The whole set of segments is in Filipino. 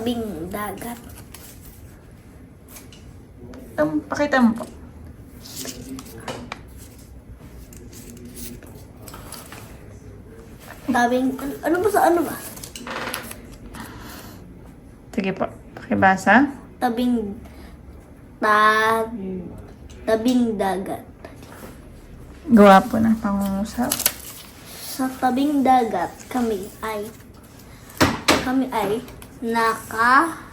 tabing dagat. Pakita mo po. Tabing, ano ba sa ano ba? Sige po. Pakibasa. Tabing dagat. Gawa po na pangungusap. Sa tabing dagat, kami ay nakatira.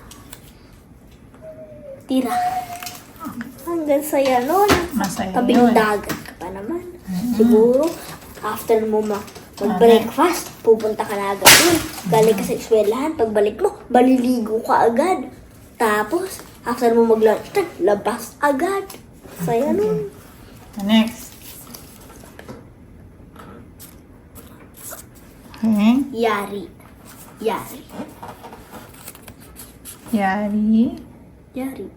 Hanggang saya nun. Masaya Tabing yun. dagat ka pa naman. Siguro, after mo mag-breakfast, pupunta ka na agad dun. Galing ka sa eskwelahan, pagbalik mo, baliligo ka agad. Tapos, after mo mag-lunch time, labas agad. Saya nun. Next. Okay. Yari. Yari.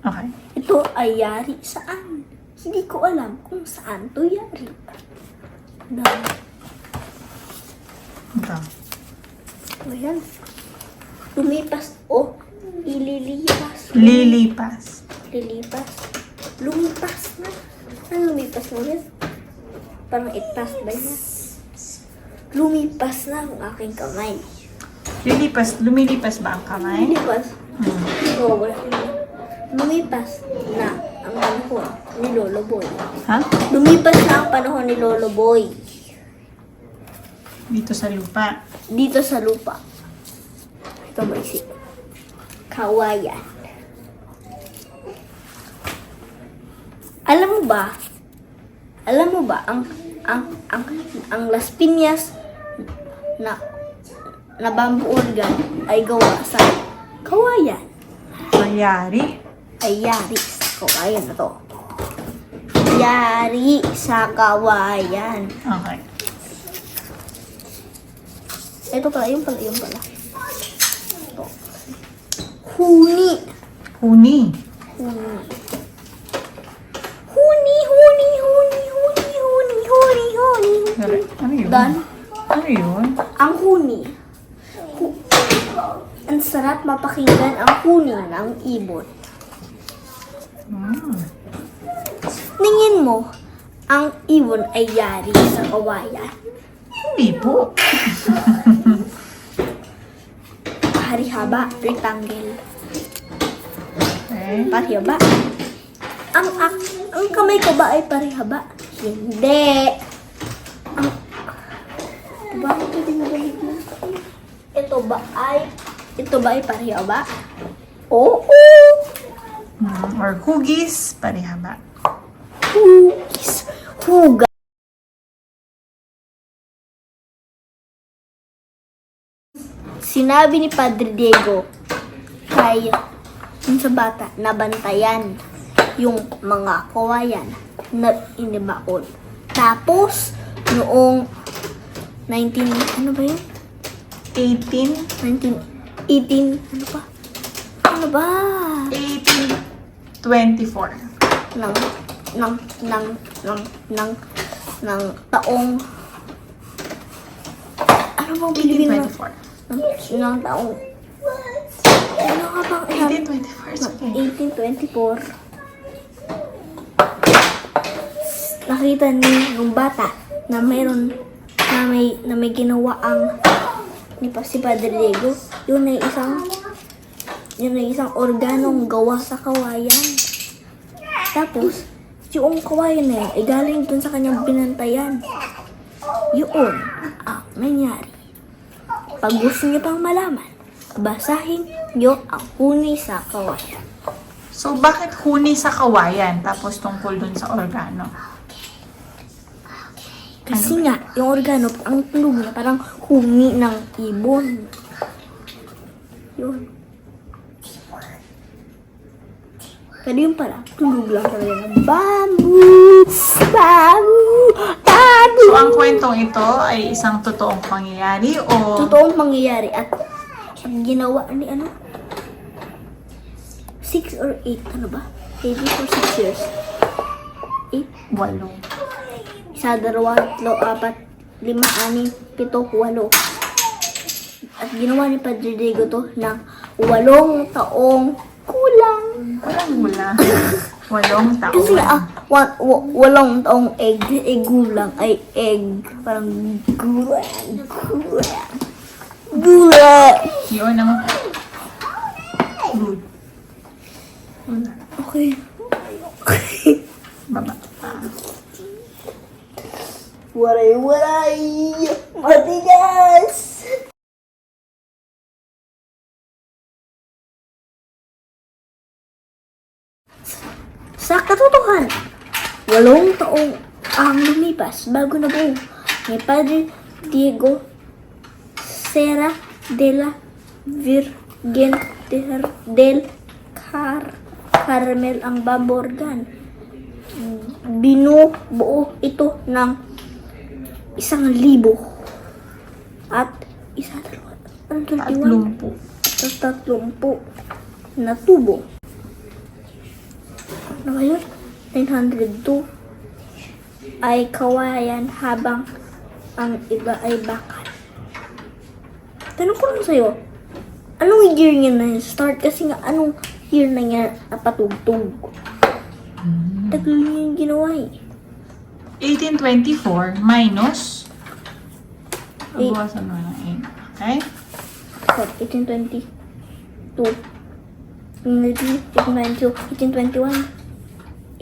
Okay. Ito ay yari saan? Hindi ko alam kung saan to yari. Dami. Ito. Ayan. Lumipas. Oh, ililipas. Lilipas. Lilipas. Lumipas na. Ano lumipas na ulit? Parang it-pass ba yun? Lumipas na ang aking kamay. Lumilipas ba ang kamay? Lumipas. Oo, wala. Lumipas na ang panahon ni Lolo Boy. Ha? Lumipas na ang panahon ni Lolo Boy. Dito sa lupa. Dito sa lupa. Ito ba isip? Kawayan. Alam mo ba ang Las Piñas na bamboo organ ay gawa sa kawayan. Mayari. Ay yari sa kawayan na to. Yari sa kawayan. Okay. Ito pala, yung pala. Ito. Huni. Huni. Ano yun? Dan, Ano yun? ang huni. Ang sarap mapakinggan ang huni ng ibon. Tingin mo, ang ibon ay yari sa kawayan. Hindi po. Parihaba, rectangle. Okay. Parihaba. Ang kamay ko ba ay parihaba? Hindi. Bakit hindi nabalik na? Ito ba ay parihaba? Oo. Or hugis. Parihaba. Hugis. Huga. Sinabi ni Padre Diego kay yung sa bata na bantayan yung mga kawayan na inibaon. Tapos, noong 18, 1824. ng taong ano bang Pilipino? 1824. Ng taong ano nga bang 1824. 1824 nakita ni yung bata na mayroon na may ginawa ang si Padre Diego. Yun ay isang organong gawa sa kawayan. Tapos yung kawayan na yun ay galing dun sa kanyang binantayan. Yun ang nangyari. Pag gusto niyo pang malaman, basahin niyo ang huni sa kawayan. So, bakit huni sa kawayan tapos tungkol dun sa organo? Kasi nga, yung organo, ang tulog na parang huni ng ibon. Yun. Pero yun pala, tulog lang talaga ng bamboo. So, ang kwentong ito ay isang totoong pangyayari o... Totoong mangyayari at ginawa ni 6 or 8, ano ba? Maybe for 6 years. 8? 8. 1, 2, 3, 4, 5, 6, 7, 8. At ginawa ni Padre Diego to ng 8 taong kulang. Wala. 8 taon. Kasi 8 taong egg gulang ay egg. Parang gulang. Yun ang good. Wala. Okay. Baba pa. Waray! Matigas! Sa katotohanan, 8 taong ang lumipas bago nabuo ni Padre Diego Serra de la Virgen del Carmel ang Bamborgan. Binubuo ito ng 1,000 at 30 na tubo. Ano ba yun? 902 ay kawayan habang ang iba ay bakal. Tanong ko lang sa'yo, anong year niya na start? Kasi nga, anong year na niya napatugtog? Tagal niya yung ginawa eh. 1824 minus. Eight. Bawasan mo ng 8. Okay? What? 1822. 1892. 1821.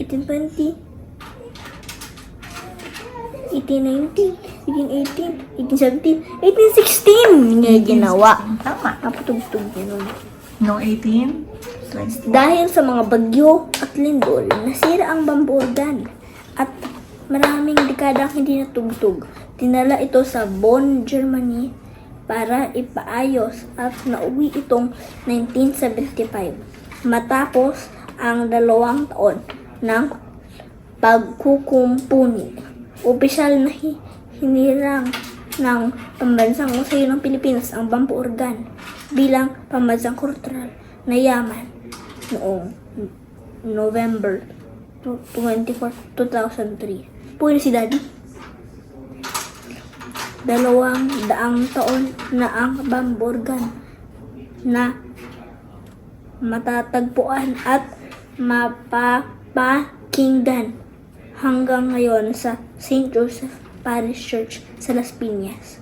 1820. 1819. 1818. 1817 niya ginawa. Tama. Napatugtog niya nun. No 18? Dahil sa mga bagyo at lindol, nasira ang Bamborgan at maraming dekadang hindi natugtog. Dinala ito sa Bonn, Germany para ipaayos at nauwi itong 1975. Matapos ang 2 taon ng pagkukumpuni, opisyal na hinirang ng Pambansang Museo ng Pilipinas ang Bamborgan bilang pambansang kultural na yaman noong November 24, 2003. Pwede si Daddy. 200 taon na ang Bamborgan na matatagpuan at mapapakinggan hanggang ngayon sa St. Joseph Parish Church sa Las Piñas.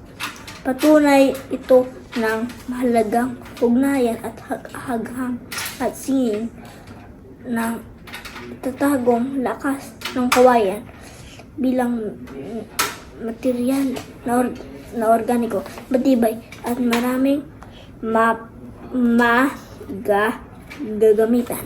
Patunay ito ng mahalagang ugnayan at haghang at singing ng tatagong lakas ng kawayan bilang material na organiko, matibay at maraming gagamitan.